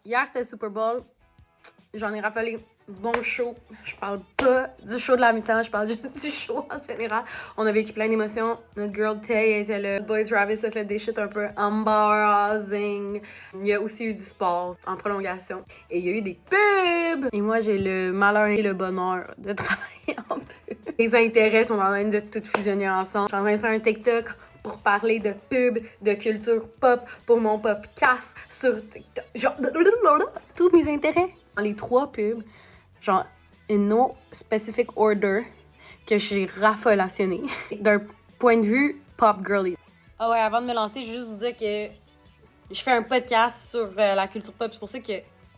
hier, c'était le Super Bowl. J'en ai raffolé bon show. Je parle pas du show de la mi-temps, je parle juste du show en général. On a vécu plein d'émotions. Notre girl Tay était là. Le boy Travis a fait des shit un peu embarrassing. Il y a aussi eu du sport en prolongation. Et il y a eu des pubs. Et moi, j'ai le malheur et le bonheur de travailler en pub. Les intérêts sont en train de tout fusionner ensemble. Je suis en train de faire un TikTok pour parler de pub, de culture pop pour mon podcast sur TikTok. Genre, tous mes intérêts. Dans les 3 pubs, genre, in no specific order, que j'ai raffolationné d'un point de vue pop girly. Ah ouais, avant de me lancer, je veux juste vous dire que je fais un podcast sur la culture pop. C'est pour ça que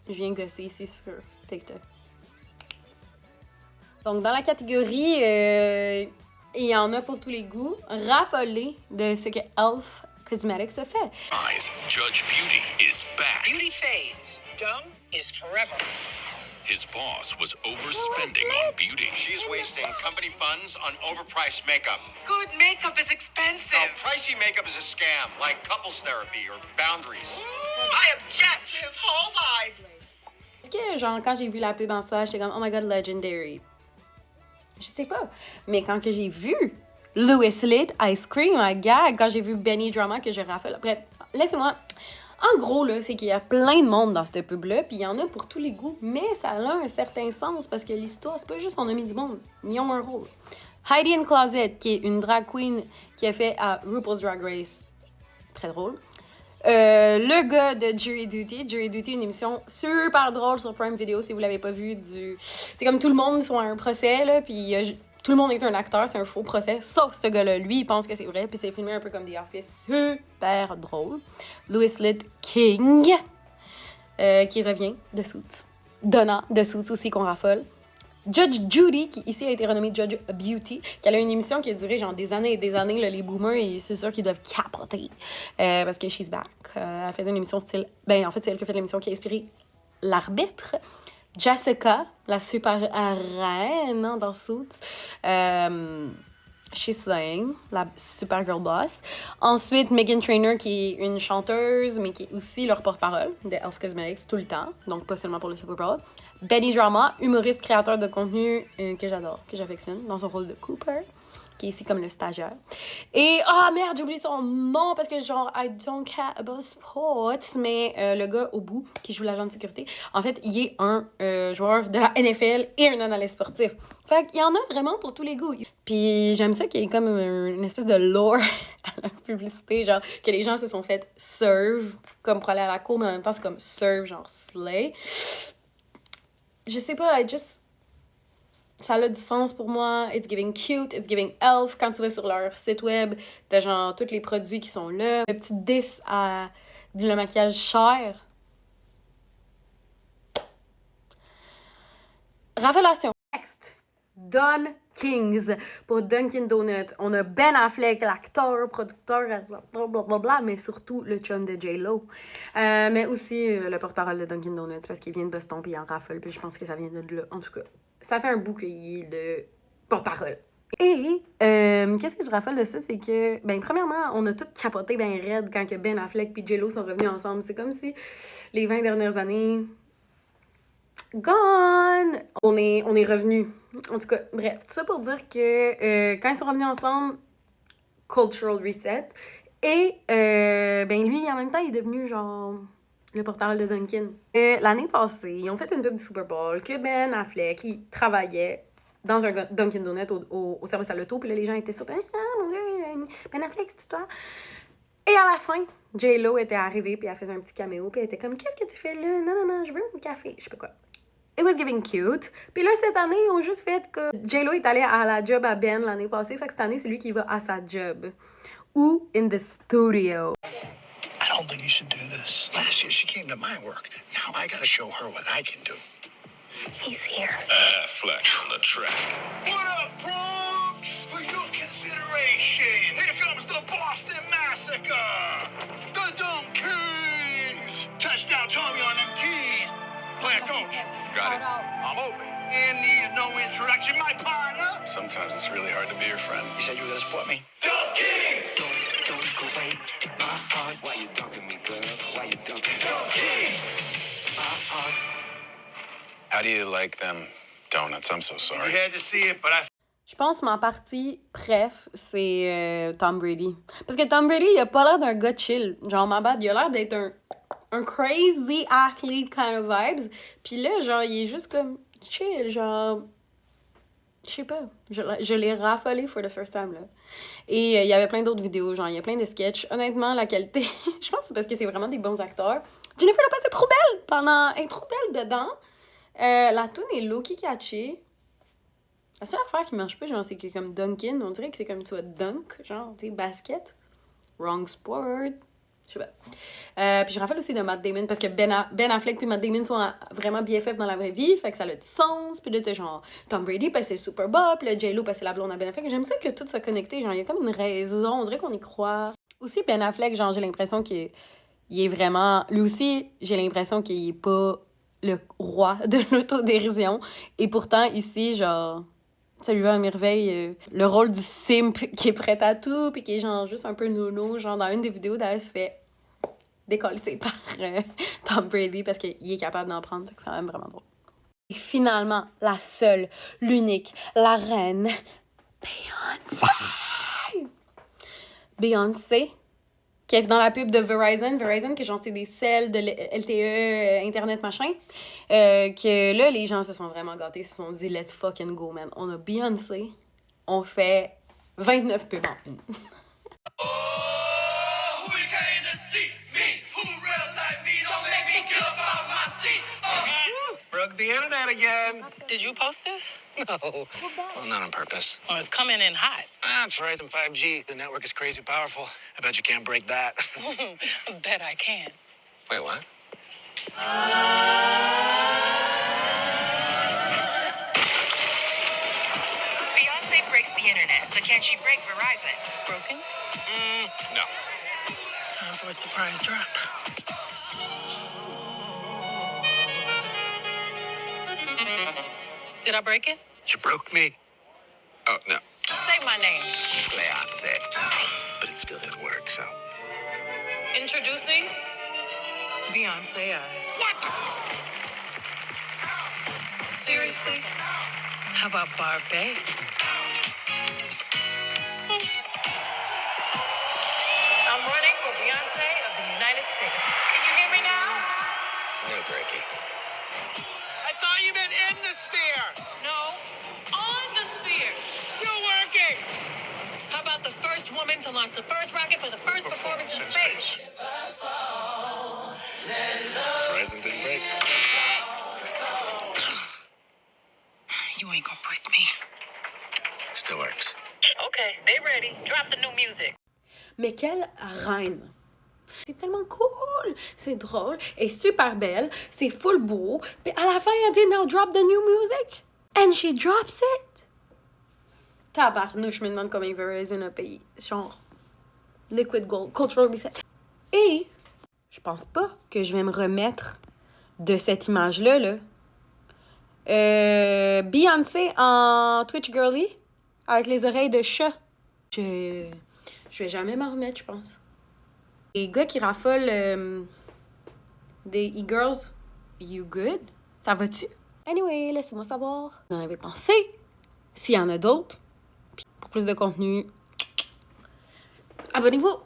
je viens gosser ici sur TikTok. Donc, dans la catégorie, il y en a pour tous les goûts, raffolé de ce que Elf Cosmetics a fait. Judge Beauty is back. Beauty fades. Dumb is forever. His boss was overspending on beauty. She's wasting company funds on overpriced makeup. Good makeup is expensive. No, pricey makeup is a scam, like couples therapy or boundaries. I object to his whole vibe. Est-ce que, genre, quand j'ai vu la pub en soi, j'étais comme, oh my god, legendary. Je sais pas. Mais quand que j'ai vu Louis Lit, Ice Cream, I gag, quand j'ai vu Benny Drama, que je raffole. Bref, laissez-moi. En gros, là, c'est qu'il y a plein de monde dans cette pub-là, puis il y en a pour tous les goûts, mais ça a un certain sens parce que l'histoire, c'est pas juste on a mis du monde, ils ont un rôle. Heidi in Closet, qui est une drag queen qui a fait à RuPaul's Drag Race, très drôle. Le gars de Jury Duty, une émission super drôle sur Prime Video, si vous l'avez pas vu. C'est comme tout le monde sont à un procès, là, puis tout le monde est un acteur, c'est un faux procès, sauf ce gars-là. Lui, il pense que c'est vrai, puis c'est filmé un peu comme The Office, super drôle. Louis Lit King, qui revient de Suits. Donna de Suits aussi, qu'on raffole. Judge Judy, qui ici a été renommée Judge Beauty, qui a eu une émission qui a duré genre des années et des années. Là, les boomers, et c'est sûr qu'ils doivent capoter. Parce que she's back. Elle faisait une émission style... Ben, en fait, c'est elle qui a fait l'émission qui a inspiré l'arbitre. Jessica, la super reine dans Suits. She's Slaying, la super girl boss. Ensuite, Meghan Trainor, qui est une chanteuse, mais qui est aussi leur porte-parole de Elf Cosmetics tout le temps. Donc, pas seulement pour le Super Bowl. Benny Drama, humoriste, créateur de contenu que j'adore, que j'affectionne, dans son rôle de Cooper, qui est ici comme le stagiaire. Et, merde, j'ai oublié son nom parce que genre, I don't care about sports, mais le gars au bout, qui joue l'agent de sécurité, en fait, il est un joueur de la NFL et un analyste sportif. Fait qu'il y en a vraiment pour tous les goûts. Puis j'aime ça qu'il y ait comme une espèce de lore à la publicité, genre, que les gens se sont fait serve, comme pour aller à la cour, mais en même temps, c'est comme serve, genre slay. Je sais pas, ça a du sens pour moi. It's giving cute, it's giving elf. Quand tu vas sur leur site web, t'as genre tous les produits qui sont là. Le petit 10 à du maquillage cher. Révélation. Next. Don Kings pour Dunkin' Donuts. On a Ben Affleck, l'acteur, producteur, blablabla, mais surtout le chum de J-Lo. Mais aussi le porte-parole de Dunkin' Donuts parce qu'il vient de Boston puis il en raffole. Puis je pense que ça vient de là. En tout cas, ça fait un bout qu'il est le porte-parole. Et qu'est-ce que je raffole de ça, c'est que, ben premièrement, on a tout capoté ben raide quand que Ben Affleck puis J-Lo sont revenus ensemble. C'est comme si les 20 dernières années... Gone! On est revenus. En tout cas, bref, tout ça pour dire que quand ils sont revenus ensemble, cultural reset. Et ben lui, en même temps, il est devenu genre le porte-parole de Dunkin'. L'année passée, ils ont fait une pub du Super Bowl que Ben Affleck, il travaillait dans un Dunkin' Donut au service à l'auto. Puis là, les gens étaient super. Ah mon Dieu, Ben Affleck, c'est toi? Et à la fin, J-Lo était arrivée, puis elle faisait un petit caméo, puis elle était comme, qu'est-ce que tu fais là? Non, je veux un café. Je sais pas quoi. It was giving cute. Puis là, cette année, ils ont juste fait que J-Lo est allée à la job à Ben l'année passée. Fait que cette année, c'est lui qui va à sa job. Ou in the studio. I don't think you should do this. Last year, she came to my work. Now I gotta show her what I can do. He's here. Affleck on the track. What up, Bronx? For your consideration, here comes the Boston Massacre. The Dumb Kings. Touchdown, Tommy on them keys. Player coach. Got it. I'm open. And needs no introduction, my partner. Sometimes it's really hard to be your friend. You said you were gonna support me? Dumb Kings! Don't go away. Take my heart. Why you dumping me, girl? Why you dumping me? Dumb Kings! How do you like them donuts? I'm so sorry. You had to see it, but I Je pense que ma partie préf, c'est Tom Brady. Parce que Tom Brady, il a pas l'air d'un gars chill. Genre, ma bad, il a l'air d'être un crazy athlete kind of vibes. Puis là, genre, il est juste comme chill, genre... Je sais pas. Je l'ai raffolé for the first time, là. Et il y avait plein d'autres vidéos, genre, il y a plein de sketchs. Honnêtement, la qualité, je pense que c'est parce que c'est vraiment des bons acteurs. Jennifer Lopez est trop belle elle est trop belle dedans. La tune est low-key catchy. La seule affaire qui marche pas, genre, c'est que comme Dunkin', on dirait que c'est comme tu vois dunk, genre, tu sais, basket. Wrong sport. Je sais pas. Puis je rappelle aussi de Matt Damon, parce que Ben Affleck puis Matt Damon sont vraiment BFF dans la vraie vie, fait que ça a du sens. Puis là, t'as genre Tom Brady parce que c'est le Super Bowl, puis là, J-Lo parce que c'est la blonde à Ben Affleck. J'aime ça que tout soit connecté, genre, il y a comme une raison, on dirait qu'on y croit. Aussi, Ben Affleck, genre, j'ai l'impression qu'il est vraiment... Lui aussi, j'ai l'impression qu'il est pas le roi de l'autodérision. Et pourtant, ici, genre... Ça lui va à merveille. Le rôle du simp qui est prêt à tout, puis qui est genre juste un peu nono. Genre, dans une des vidéos, d'ailleurs, se fait décoller par Tom Brady parce qu'il est capable d'en prendre. C'est quand même vraiment drôle. Et finalement, la seule, l'unique, la reine, Beyoncé! Beyoncé, qui est dans la pub de Verizon. Verizon, que genre, c'est des selles de LTE, Internet, machin. Que là, les gens se sont vraiment gâtés. Ils se sont dit, let's fucking go, man. On a Beyoncé. On fait 29 pubs en une. who you came to see? Me, who real like me? Don't make me get up out my seat. Broke the internet again. Did you post this? No. Well, not on purpose. Oh, it's coming in hot. It's Verizon 5G. The network is crazy powerful. I bet you can't break that. Bet I can. Wait, what? Beyonce breaks the internet, but can she break Verizon? Broken? No. Time for a surprise drop. Did I break it? You broke me. Oh, no. Say my name. It's Leonce. But it still didn't work, so. Introducing Beyonce. What the? Seriously? How about Barbie? I'm running for Beyonce of the United States. Can you hear me now? No breaking. I thought you meant in the sphere. No. On the sphere. Still working. How about the first woman to launch the first rocket for the first performance in space? Verizon didn't break. You ain't gonna break me. Still works. Okay, they ready. Drop the new music. Mais quelle reine! C'est tellement cool! C'est drôle, elle est super belle, c'est full beau. Puis à la fin, elle dit, now drop the new music. And she drops it. Tabarnouche, je me demande combien Verizon a payé. Genre, Liquid Gold, Cultural Reset. Et je pense pas que je vais me remettre de cette image-là, là. Beyoncé en Twitch Girly, avec les oreilles de chat. Je vais jamais m'en remettre, je pense. Les gars qui raffolent des e-girls, you good? Ça va-tu? Anyway, laissez-moi savoir. Vous en avez pensé? S'il y en a d'autres. Puis pour plus de contenu, abonnez-vous!